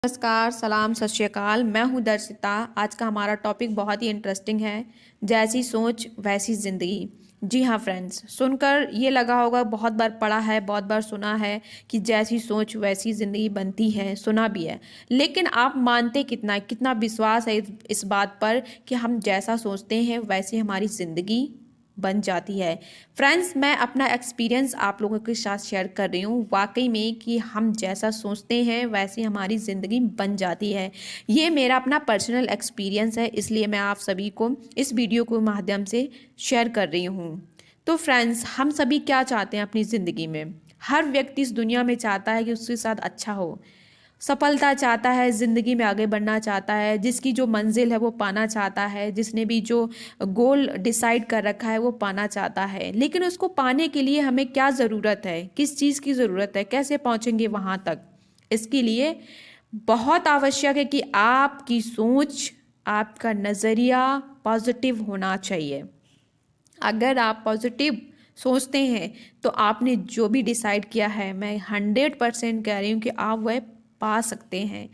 नमस्कार, सलाम, सत श्री अकाल। मैं हूं दर्शिता। आज का हमारा टॉपिक बहुत ही इंटरेस्टिंग है। जैसी सोच वैसी ज़िंदगी। जी हाँ फ्रेंड्स, सुनकर ये लगा होगा, बहुत बार पढ़ा है, बहुत बार सुना है कि जैसी सोच वैसी ज़िंदगी बनती है, सुना भी है। लेकिन आप मानते कितना, कितना विश्वास है इस बात पर कि हम जैसा सोचते हैं वैसी हमारी ज़िंदगी बन जाती है। फ्रेंड्स, मैं अपना एक्सपीरियंस आप लोगों के साथ शेयर कर रही हूँ, वाकई में कि हम जैसा सोचते हैं वैसी हमारी ज़िंदगी बन जाती है। ये मेरा अपना पर्सनल एक्सपीरियंस है, इसलिए मैं आप सभी को इस वीडियो के माध्यम से शेयर कर रही हूँ। तो फ्रेंड्स, हम सभी क्या चाहते हैं अपनी ज़िंदगी में? हर व्यक्ति इस दुनिया में चाहता है कि उसके साथ अच्छा हो, सफलता चाहता है, ज़िंदगी में आगे बढ़ना चाहता है, जिसकी जो मंजिल है वो पाना चाहता है, जिसने भी जो गोल डिसाइड कर रखा है वो पाना चाहता है। लेकिन उसको पाने के लिए हमें क्या ज़रूरत है, किस चीज़ की ज़रूरत है, कैसे पहुँचेंगे वहाँ तक? इसके लिए बहुत आवश्यक है कि आपकी सोच, आपका नज़रिया पॉजिटिव होना चाहिए। अगर आप पॉजिटिव सोचते हैं तो आपने जो भी डिसाइड किया है, मैं 100% कह रही हूँ कि आप वह पा सकते हैं।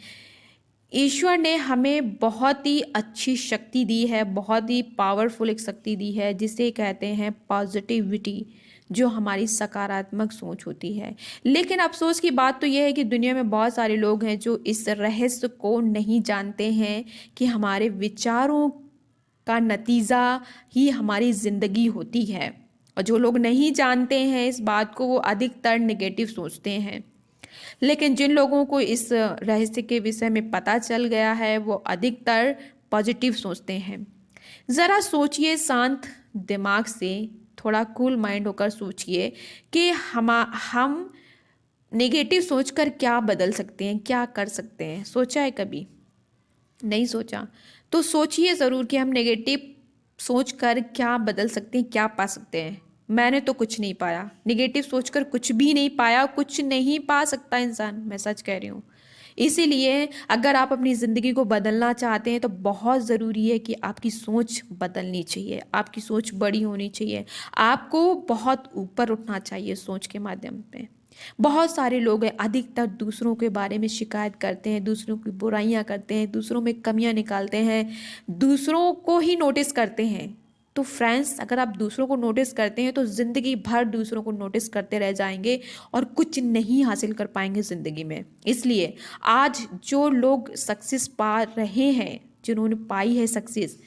ईश्वर ने हमें बहुत ही अच्छी शक्ति दी है, बहुत ही पावरफुल एक शक्ति दी है, जिसे कहते हैं पॉजिटिविटी, जो हमारी सकारात्मक सोच होती है। लेकिन अफसोस की बात तो यह है कि दुनिया में बहुत सारे लोग हैं जो इस रहस्य को नहीं जानते हैं कि हमारे विचारों का नतीजा ही हमारी ज़िंदगी होती है। और जो लोग नहीं जानते हैं इस बात को, वो अधिकतर नेगेटिव सोचते हैं। लेकिन जिन लोगों को इस रहस्य के विषय में पता चल गया है, वो अधिकतर पॉजिटिव सोचते हैं। ज़रा सोचिए, शांत दिमाग से, थोड़ा कूल माइंड होकर सोचिए कि हम नेगेटिव सोचकर क्या बदल सकते हैं, क्या कर सकते हैं। सोचा है कभी? नहीं सोचा? तो सोचिए ज़रूर कि हम नेगेटिव सोचकर क्या बदल सकते हैं, क्या पा सकते हैं। मैंने तो कुछ नहीं पाया, नेगेटिव सोचकर कुछ भी नहीं पाया, कुछ नहीं पा सकता इंसान, मैं सच कह रही हूँ। इसीलिए अगर आप अपनी ज़िंदगी को बदलना चाहते हैं तो बहुत ज़रूरी है कि आपकी सोच बदलनी चाहिए, आपकी सोच बड़ी होनी चाहिए, आपको बहुत ऊपर उठना चाहिए सोच के माध्यम पे। बहुत सारे लोग हैं, अधिकतर दूसरों के बारे में शिकायत करते हैं, दूसरों की बुराइयां करते हैं, दूसरों में कमियां निकालते हैं, दूसरों को ही नोटिस करते हैं। तो फ्रेंड्स, अगर आप दूसरों को नोटिस करते हैं तो ज़िंदगी भर दूसरों को नोटिस करते रह जाएंगे और कुछ नहीं हासिल कर पाएंगे ज़िंदगी में। इसलिए आज जो लोग सक्सेस पा रहे हैं, जिन्होंने पाई है सक्सेस,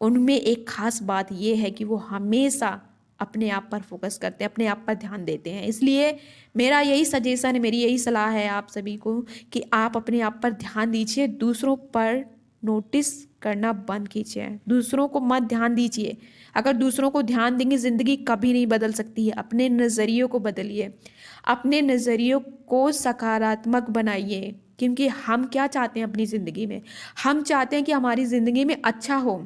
उनमें एक खास बात यह है कि वो हमेशा अपने आप पर फोकस करते हैं, अपने आप पर ध्यान देते हैं। इसलिए मेरा यही सजेशन है, मेरी यही सलाह है आप सभी को कि आप अपने आप पर ध्यान दीजिए, दूसरों पर नोटिस करना बंद कीजिए, दूसरों को मत ध्यान दीजिए। अगर दूसरों को ध्यान देंगे, ज़िंदगी कभी नहीं बदल सकती है। अपने नज़रियों को बदलिए, अपने नज़रियों को सकारात्मक बनाइए, क्योंकि हम क्या चाहते हैं अपनी ज़िंदगी में? हम चाहते हैं कि हमारी ज़िंदगी में अच्छा हो।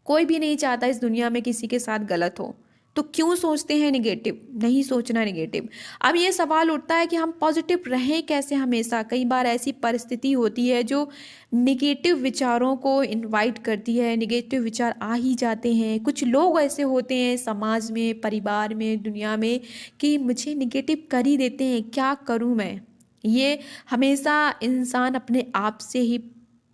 कोई भी नहीं चाहता इस दुनिया में किसी के साथ गलत हो। तो क्यों सोचते हैं नेगेटिव? नहीं सोचना नेगेटिव। अब ये सवाल उठता है कि हम पॉजिटिव रहें कैसे हमेशा? कई बार ऐसी परिस्थिति होती है जो नेगेटिव विचारों को इनवाइट करती है, नेगेटिव विचार आ ही जाते हैं। कुछ लोग ऐसे होते हैं समाज में, परिवार में, दुनिया में, कि मुझे नेगेटिव कर ही देते हैं, क्या करूं मैं? ये हमेशा इंसान अपने आप से ही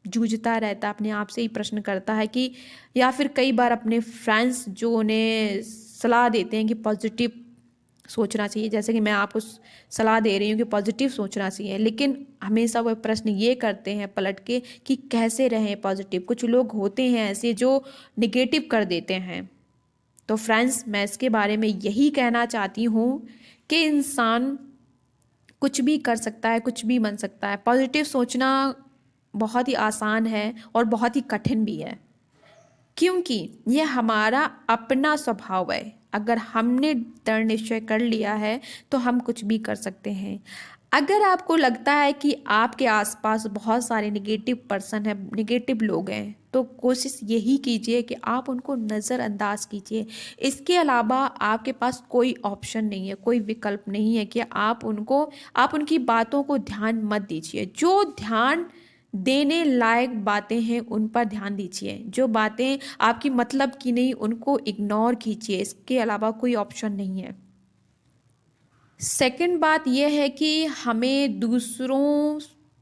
जूझता रहता है, अपने आप से ही प्रश्न करता है कि, या फिर कई बार अपने फ्रेंड्स जो उन्हें सलाह देते हैं कि पॉजिटिव सोचना चाहिए, जैसे कि मैं आपको सलाह दे रही हूँ कि पॉजिटिव सोचना चाहिए, लेकिन हमेशा वह प्रश्न ये करते हैं पलट के कि कैसे रहें पॉजिटिव। कुछ लोग होते हैं ऐसे जो निगेटिव कर देते हैं। तो फ्रेंड्स, मैं इसके बारे में यही कहना चाहती हूँ कि इंसान कुछ भी कर सकता है, कुछ भी बन सकता है। पॉजिटिव सोचना बहुत ही आसान है और बहुत ही कठिन भी है, क्योंकि ये हमारा अपना स्वभाव है। अगर हमने दृढ़ निश्चय कर लिया है तो हम कुछ भी कर सकते हैं। अगर आपको लगता है कि आपके आसपास बहुत सारे नेगेटिव पर्सन हैं, नेगेटिव लोग हैं, तो कोशिश यही कीजिए कि आप उनको नज़रअंदाज कीजिए। इसके अलावा आपके पास कोई ऑप्शन नहीं है, कोई विकल्प नहीं है कि आप उनकी बातों को ध्यान मत दीजिए। जो ध्यान देने लायक बातें हैं उन पर ध्यान दीजिए, जो बातें आपकी मतलब की नहीं उनको इग्नोर कीजिए। इसके अलावा कोई ऑप्शन नहीं है। सेकंड बात यह है कि हमें दूसरों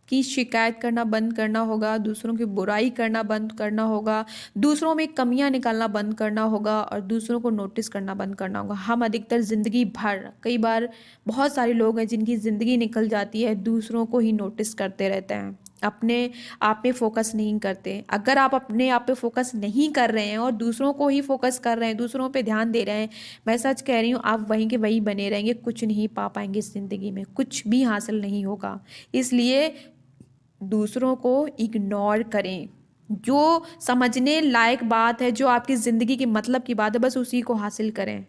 की शिकायत करना बंद करना होगा, दूसरों की बुराई करना बंद करना होगा, दूसरों में कमियां निकालना बंद करना होगा और दूसरों को नोटिस करना बंद करना होगा। हम अधिकतर ज़िंदगी भर, कई बार बहुत सारे लोग हैं जिनकी ज़िंदगी निकल जाती है दूसरों को ही नोटिस करते रहते हैं, अपने आप पे फोकस नहीं करते। अगर आप अपने आप पे फोकस नहीं कर रहे हैं और दूसरों को ही फोकस कर रहे हैं, दूसरों पे ध्यान दे रहे हैं, मैं सच कह रही हूँ, आप वहीं के वहीं बने रहेंगे, कुछ नहीं पा पाएंगे ज़िंदगी में, कुछ भी हासिल नहीं होगा। इसलिए दूसरों को इग्नोर करें। जो समझने लायक बात है, जो आपकी ज़िंदगी की मतलब की बात है, बस उसी को हासिल करें।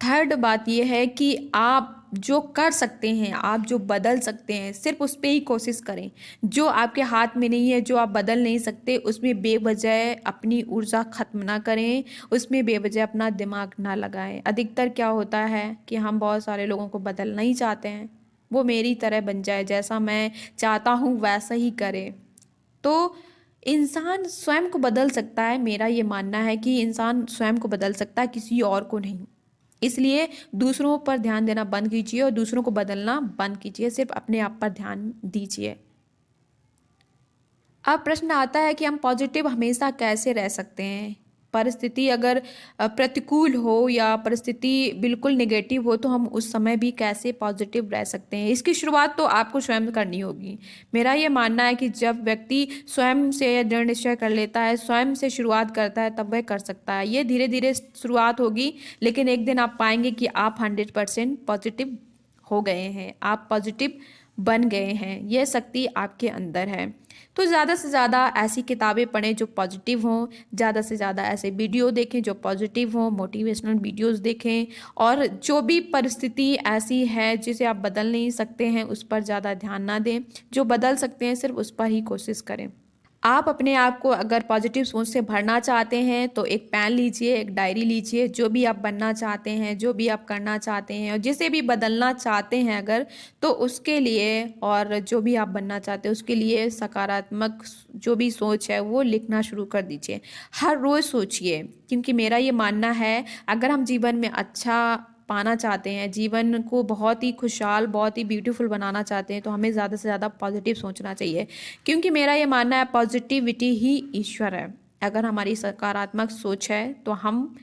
थर्ड बात यह है कि आप जो कर सकते हैं, आप जो बदल सकते हैं, सिर्फ उस पर ही कोशिश करें। जो आपके हाथ में नहीं है, जो आप बदल नहीं सकते, उसमें बेवजह अपनी ऊर्जा खत्म ना करें, उसमें बेवजह अपना दिमाग ना लगाएं। अधिकतर क्या होता है कि हम बहुत सारे लोगों को बदलना ही चाहते हैं, वो मेरी तरह बन जाए, जैसा मैं चाहता हूँ वैसा ही करे। तो इंसान स्वयं को बदल सकता है, मेरा ये मानना है कि इंसान स्वयं को बदल सकता है, किसी और को नहीं। इसलिए दूसरों पर ध्यान देना बंद कीजिए और दूसरों को बदलना बंद कीजिए, सिर्फ अपने आप पर ध्यान दीजिए। अब प्रश्न आता है कि हम पॉजिटिव हमेशा कैसे रह सकते हैं। परिस्थिति अगर प्रतिकूल हो या परिस्थिति बिल्कुल नेगेटिव हो तो हम उस समय भी कैसे पॉजिटिव रह सकते हैं, इसकी शुरुआत तो आपको स्वयं करनी होगी। मेरा ये मानना है कि जब व्यक्ति स्वयं से दृढ़ निश्चय कर लेता है, स्वयं से शुरुआत करता है, तब वह कर सकता है। ये धीरे धीरे शुरुआत होगी, लेकिन एक दिन आप पाएंगे कि आप 100% पॉजिटिव हो गए हैं, आप पॉजिटिव बन गए हैं। यह शक्ति आपके अंदर है। तो ज़्यादा से ज़्यादा ऐसी किताबें पढ़ें जो पॉजिटिव हों, ज़्यादा से ज़्यादा ऐसे वीडियो देखें जो पॉजिटिव हों, मोटिवेशनल वीडियोस देखें, और जो भी परिस्थिति ऐसी है जिसे आप बदल नहीं सकते हैं उस पर ज़्यादा ध्यान ना दें, जो बदल सकते हैं सिर्फ उस पर ही कोशिश करें। आप अपने आप को अगर पॉजिटिव सोच से भरना चाहते हैं तो एक पेन लीजिए, एक डायरी लीजिए, जो भी आप बनना चाहते हैं, जो भी आप करना चाहते हैं और जिसे भी बदलना चाहते हैं अगर, तो उसके लिए, और जो भी आप बनना चाहते हैं उसके लिए सकारात्मक जो भी सोच है वो लिखना शुरू कर दीजिए। हर रोज़ सोचिए, क्योंकि मेरा ये मानना है अगर हम जीवन में अच्छा पाना चाहते हैं, जीवन को बहुत ही खुशहाल, बहुत ही ब्यूटीफुल बनाना चाहते हैं, तो हमें ज़्यादा से ज़्यादा पॉजिटिव सोचना चाहिए। क्योंकि मेरा ये मानना है पॉजिटिविटी ही ईश्वर है। अगर हमारी सकारात्मक सोच है तो हम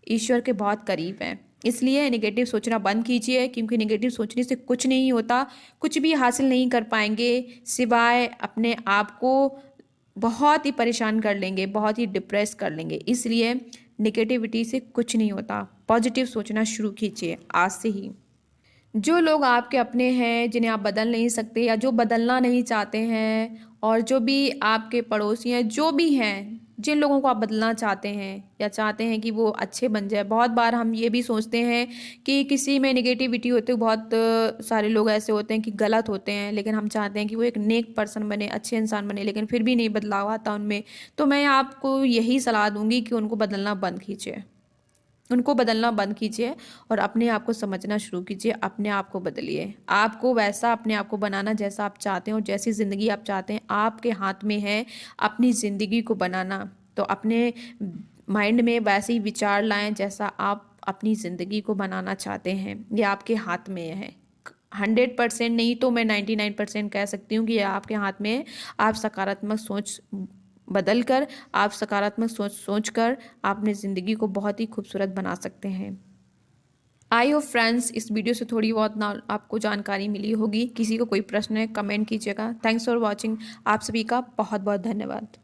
ईश्वर के बहुत करीब हैं। इसलिए नेगेटिव सोचना बंद कीजिए, क्योंकि नेगेटिव सोचने से कुछ नहीं होता, कुछ भी हासिल नहीं कर पाएंगे, सिवाय अपने आप को बहुत ही परेशान कर लेंगे, बहुत ही डिप्रेस कर लेंगे। इसलिए नेगेटिविटी से कुछ नहीं होता, पॉजिटिव सोचना शुरू कीजिए आज से ही। जो लोग आपके अपने हैं, जिन्हें आप बदल नहीं सकते या जो बदलना नहीं चाहते हैं, और जो भी आपके पड़ोसी हैं, जो भी हैं, जिन लोगों को आप बदलना चाहते हैं या चाहते हैं कि वो अच्छे बन जाए। बहुत बार हम ये भी सोचते हैं कि किसी में नेगेटिविटी होती है, बहुत सारे लोग ऐसे होते हैं कि गलत होते हैं, लेकिन हम चाहते हैं कि वो एक नेक पर्सन बने, अच्छे इंसान बने, लेकिन फिर भी नहीं बदलाव आता उनमें। तो मैं आपको यही सलाह दूंगी कि उनको बदलना बंद कीजिए, उनको बदलना बंद कीजिए और अपने आप को समझना शुरू कीजिए, अपने आप को बदलिए। आपको वैसा अपने आप को बनाना जैसा आप चाहते हैं और जैसी ज़िंदगी आप चाहते हैं, आपके हाथ में है अपनी ज़िंदगी को बनाना। तो अपने माइंड में वैसे ही विचार लाएं जैसा आप अपनी ज़िंदगी को बनाना चाहते हैं, ये आपके हाथ में है। 100% नहीं तो मैं 99% कह सकती हूँ कि ये आपके हाथ में है। आप सकारात्मक सोच बदल कर, आप सकारात्मक सोच कर आप अपनी ज़िंदगी को बहुत ही खूबसूरत बना सकते हैं। आई होप फ्रेंड्स इस वीडियो से थोड़ी बहुत ना आपको जानकारी मिली होगी। किसी को कोई प्रश्न है कमेंट कीजिएगा। Thanks for watching. आप सभी का बहुत बहुत धन्यवाद।